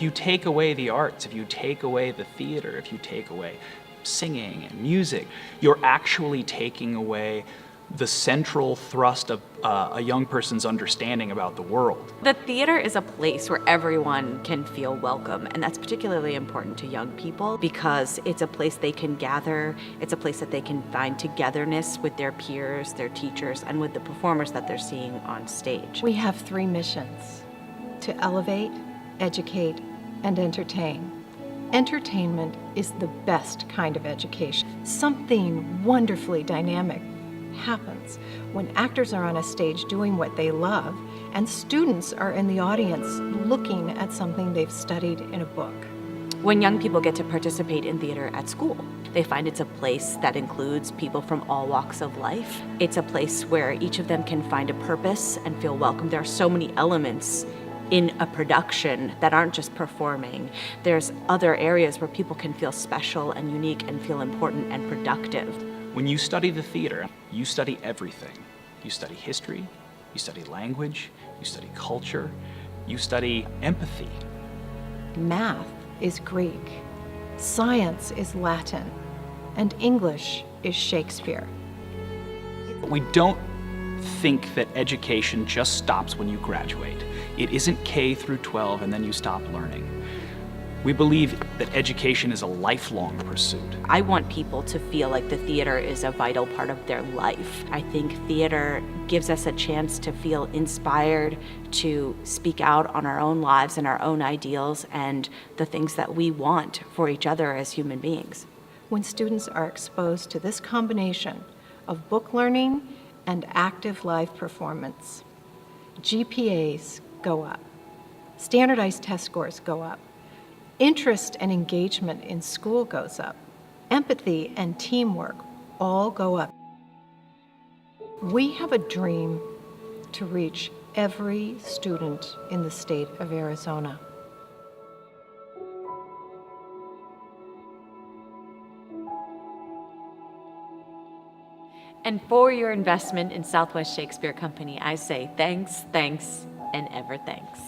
If you take away the arts, if you take away the theater, if you take away singing and music, you're actually taking away the central thrust of a young person's understanding about the world. The theater is a place where everyone can feel welcome, and that's particularly important to young people because it's a place they can gather, it's a place that they can find togetherness with their peers, their teachers, and with the performers that they're seeing on stage. We have 3 missions: to elevate, educate, and entertain. Entertainment is the best kind of education. Something wonderfully dynamic happens when actors are on a stage doing what they love and students are in the audience looking at something they've studied in a book. When young people get to participate in theater at school, they find it's a place that includes people from all walks of life. It's a place where each of them can find a purpose and feel welcome. There are so many elements in a production that aren't just performing. There's other areas where people can feel special and unique and feel important and productive. When you study the theater, you study everything. You study history, you study language, you study culture, you study empathy. Math is Greek, science is Latin, and English is Shakespeare. We don't think that education just stops when you graduate. It isn't K through 12 and then you stop learning. We believe that education is a lifelong pursuit. I want people to feel like the theater is a vital part of their life. I think theater gives us a chance to feel inspired to speak out on our own lives and our own ideals and the things that we want for each other as human beings. When students are exposed to this combination of book learning and active live performance, GPAs go up, standardized test scores go up, interest and engagement in school goes up, empathy and teamwork all go up. We have a dream to reach every student in the state of Arizona. And for your investment in Southwest Shakespeare Company, I say thanks, thanks, and ever thanks.